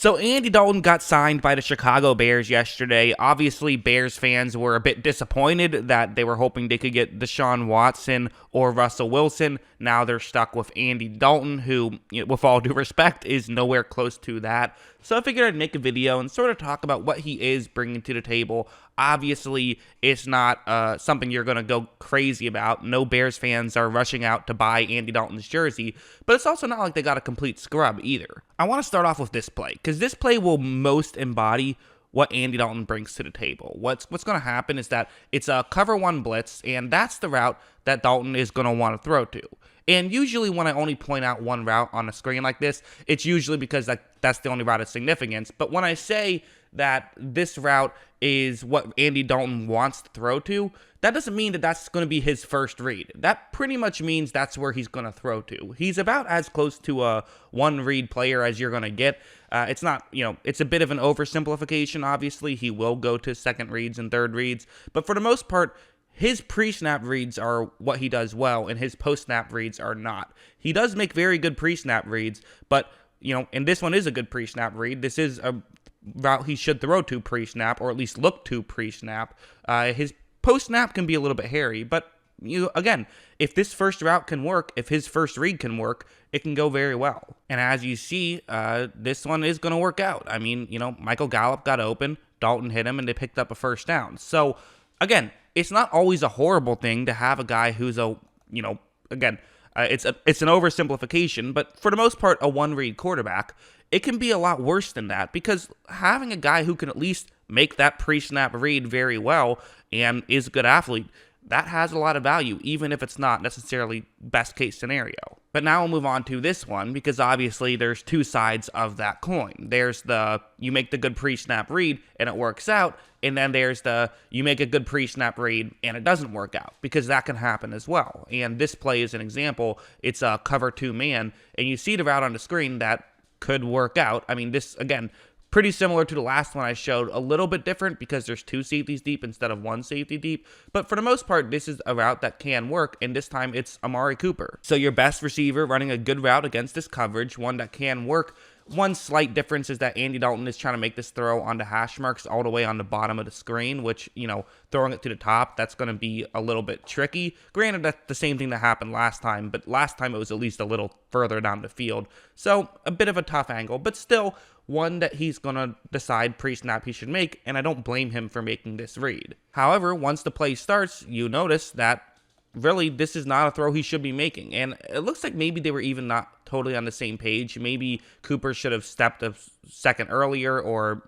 So Andy Dalton got signed by the Chicago Bears yesterday. Obviously, Bears fans were a bit disappointed that they were hoping they could get Deshaun Watson or Russell Wilson. Now they're stuck with Andy Dalton, who, with all due respect, is nowhere close to that. So I figured I'd make a video and sort of talk about what he is bringing to the table. Obviously, it's not something you're going to go crazy about. No Bears fans are rushing out to buy Andy Dalton's jersey, but it's also not like they got a complete scrub either. I want to start off with this play, because this play will most embody what Andy Dalton brings to the table. What's going to happen is that it's a cover one blitz, and that's the route that Dalton is going to want to throw to. And usually when I only point out one route on a screen like this, it's usually because that's the only route of significance. But when I say that this route is what Andy Dalton wants to throw to, that doesn't mean that that's going to be his first read. That pretty much means that's where he's going to throw to. He's about as close to a one-read player as you're going to get. It's not, it's a bit of an oversimplification, obviously. He will go to second reads and third reads. But for the most part, his pre-snap reads are what he does well, and his post-snap reads are not. He does make very good pre-snap reads, but, and this one is a good pre-snap read. This is a route he should throw to pre-snap, or at least look to pre-snap. His post-snap can be a little bit hairy, but, again, if this first route can work, if his first read can work, it can go very well. And as you see, this one is going to work out. I mean, Michael Gallup got open, Dalton hit him, and they picked up a first down. So, again, it's not always a horrible thing to have a guy who's it's an oversimplification, but for the most part, a one-read quarterback. It can be a lot worse than that, because having a guy who can at least make that pre-snap read very well and is a good athlete, that has a lot of value, even if it's not necessarily best case scenario. But now we'll move on to this one, because obviously there's two sides of that coin. There's the, you make the good pre-snap read and it works out, and then there's the, you make a good pre-snap read and it doesn't work out, because that can happen as well. And this play is an example. It's a cover two man, and you see the route on the screen that could work out. I mean, this, again, pretty similar to the last one I showed, a little bit different because there's two safeties deep instead of one safety deep. But for the most part, this is a route that can work, and this time it's Amari Cooper. So your best receiver running a good route against this coverage, one that can work. One slight difference is that Andy Dalton is trying to make this throw onto hash marks all the way on the bottom of the screen, which, throwing it to the top, that's going to be a little bit tricky. Granted, that's the same thing that happened last time, but last time it was at least a little further down the field. So a bit of a tough angle, but still one that he's going to decide pre-snap he should make, and I don't blame him for making this read. However, once the play starts, you notice that really, this is not a throw he should be making. And it looks like maybe they were even not totally on the same page. Maybe Cooper should have stepped a second earlier, or,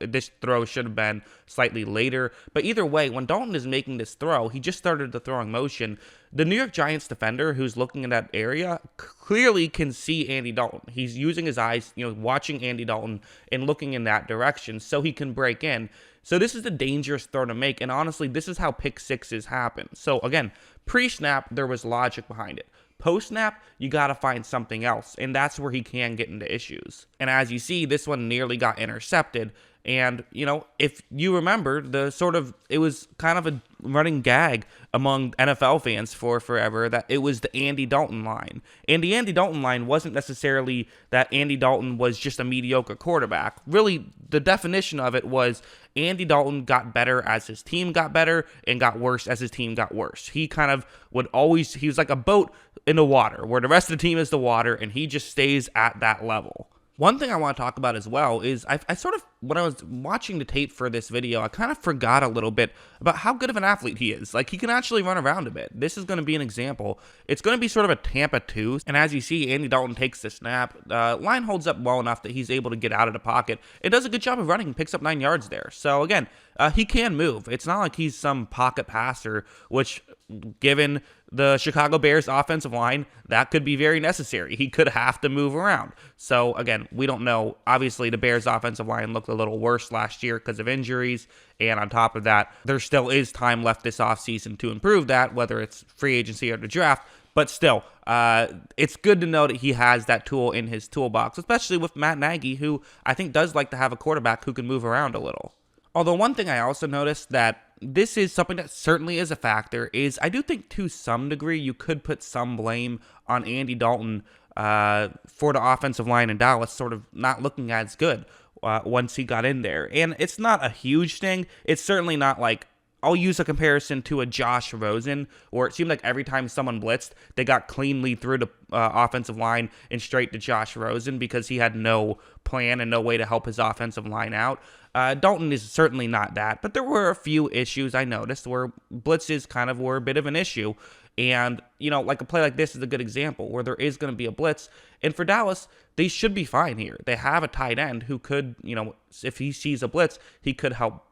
this throw should have been slightly later. But either way, when Dalton is making this throw, he just started the throwing motion. The New York Giants defender who's looking in that area clearly can see Andy Dalton. He's using his eyes, watching Andy Dalton and looking in that direction so he can break in. So this is a dangerous throw to make, and honestly, this is how pick sixes happen. So again, pre-snap, there was logic behind it. Post-snap, you got to find something else, and that's where he can get into issues. And as you see, this one nearly got intercepted. And, if you remember, it was kind of a running gag among NFL fans for forever that it was the Andy Dalton line. And the Andy Dalton line wasn't necessarily that Andy Dalton was just a mediocre quarterback. Really, the definition of it was Andy Dalton got better as his team got better and got worse as his team got worse. He kind of he was like a boat in the water where the rest of the team is the water, and he just stays at that level. One thing I want to talk about as well is I sort of, when I was watching the tape for this video, I kind of forgot a little bit about how good of an athlete he is. Like, he can actually run around a bit. This is going to be an example. It's going to be sort of a Tampa 2, and as you see, Andy Dalton takes the snap. Line holds up well enough that he's able to get out of the pocket. It does a good job of running and picks up 9 yards there. So again, he can move. It's not like he's some pocket passer, which, given the Chicago Bears offensive line, that could be very necessary. He could have to move around. So again, we don't know. Obviously, the Bears offensive line looked a little worse last year because of injuries. And on top of that, there still is time left this offseason to improve that, whether it's free agency or the draft. But still, it's good to know that he has that tool in his toolbox, especially with Matt Nagy, who I think does like to have a quarterback who can move around a little. Although one thing I also noticed that this is something that certainly is a factor is I do think to some degree you could put some blame on Andy Dalton for the offensive line in Dallas sort of not looking as good once he got in there. And it's not a huge thing. It's certainly not like, I'll use a comparison to a Josh Rosen, where it seemed like every time someone blitzed, they got cleanly through the offensive line and straight to Josh Rosen because he had no plan and no way to help his offensive line out. Dalton is certainly not that, but there were a few issues I noticed where blitzes kind of were a bit of an issue. And, like a play like this is a good example where there is going to be a blitz. And for Dallas, they should be fine here. They have a tight end who could, if he sees a blitz, he could help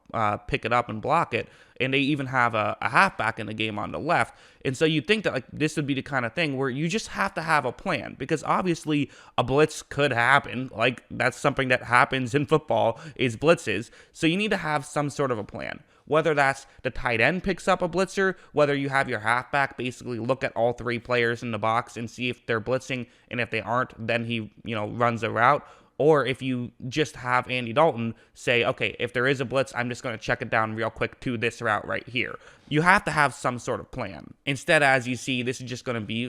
pick it up and block it. And they even have a halfback in the game on the left. And so you'd think that like this would be the kind of thing where you just have to have a plan, because obviously a blitz could happen. Like that's something that happens in football is blitzes. So you need to have some sort of a plan. Whether that's the tight end picks up a blitzer, whether you have your halfback basically look at all three players in the box and see if they're blitzing, and if they aren't, then he, runs a route. Or if you just have Andy Dalton say, okay, if there is a blitz, I'm just going to check it down real quick to this route right here. You have to have some sort of plan. Instead, as you see, this is just going to be,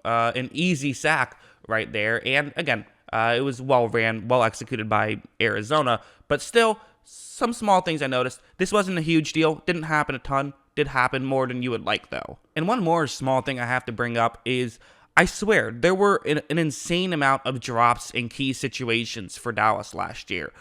an easy sack right there. And again, it was well ran, well executed by Arizona, but still, some small things I noticed. This wasn't a huge deal. Didn't happen a ton. Did happen more than you would like, though. And one more small thing I have to bring up is, I swear, there were an insane amount of drops in key situations for Dallas last year.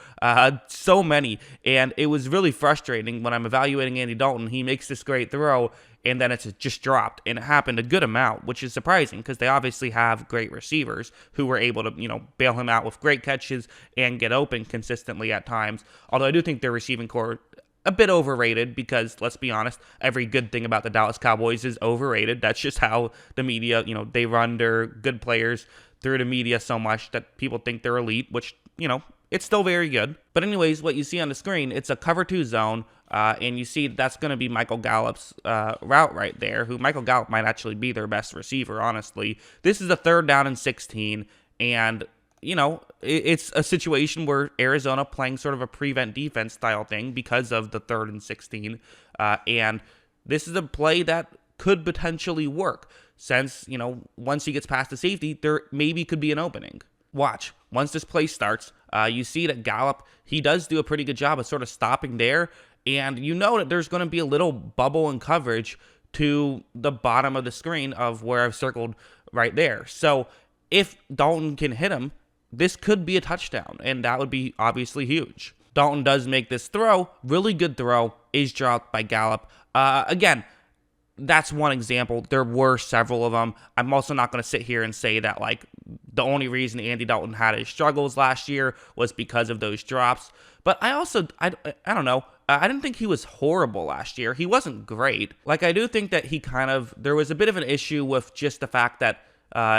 So many. And it was really frustrating when I'm evaluating Andy Dalton. He makes this great throw, and then it's just dropped. And it happened a good amount, which is surprising because they obviously have great receivers who were able to, bail him out with great catches and get open consistently at times. Although I do think their receiving core a bit overrated, because let's be honest, every good thing about the Dallas Cowboys is overrated. That's just how the media, they run their good players through the media so much that people think they're elite, which, it's still very good. But anyways, what you see on the screen, it's a cover 2 zone, and you see that's going to be Michael Gallup's route right there, who Michael Gallup might actually be their best receiver, honestly. This is a 3rd down and 16, and it's a situation where Arizona playing sort of a prevent defense style thing because of the 3rd and 16. And this is a play that could potentially work since, once he gets past the safety, there maybe could be an opening. Watch. Once this play starts, you see that Gallup, he does do a pretty good job of sort of stopping there. And that there's going to be a little bubble in coverage to the bottom of the screen of where I've circled right there. So if Dalton can hit him, this could be a touchdown, and that would be obviously huge. Dalton does make this throw, really good throw, is dropped by Gallup. Again, that's one example. There were several of them. I'm also not going to sit here and say that like the only reason Andy Dalton had his struggles last year was because of those drops. But I don't know. I didn't think he was horrible last year. He wasn't great. Like, I do think that there was a bit of an issue with just the fact that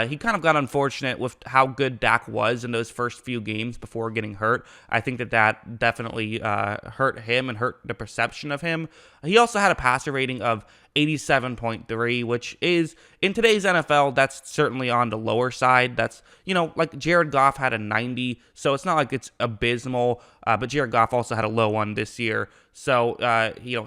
he kind of got unfortunate with how good Dak was in those first few games before getting hurt. I think that definitely hurt him and hurt the perception of him. He also had a passer rating of 87.3, which is, in today's NFL, that's certainly on the lower side. That's, like Jared Goff had a 90, so it's not like it's abysmal, but Jared Goff also had a low one this year. So,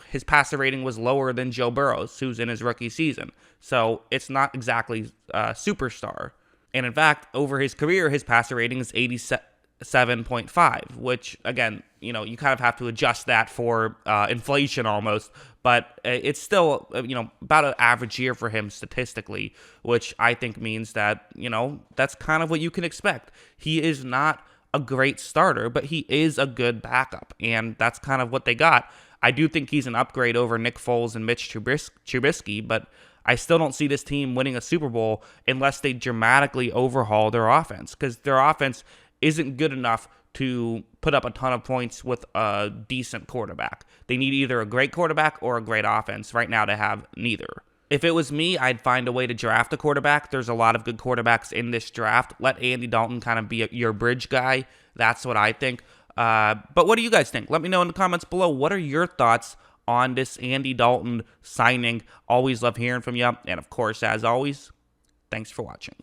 his passer rating was lower than Joe Burrow's, who's in his rookie season. So it's not exactly superstar. And in fact, over his career, his passer rating is 87.5, which, again, you kind of have to adjust that for inflation almost. But it's still, about an average year for him statistically, which I think means that, that's kind of what you can expect. He is not a great starter, but he is a good backup, and that's kind of what they got. I do think he's an upgrade over Nick Foles and Mitch Trubisky, but I still don't see this team winning a Super Bowl unless they dramatically overhaul their offense, because their offense isn't good enough to put up a ton of points with a decent quarterback. They need either a great quarterback or a great offense. Right now, they have neither. If it was me, I'd find a way to draft a quarterback. There's a lot of good quarterbacks in this draft. Let Andy Dalton kind of be your bridge guy. That's what I think. But what do you guys think? Let me know in the comments below. What are your thoughts on this Andy Dalton signing? Always love hearing from you. And of course, as always, thanks for watching.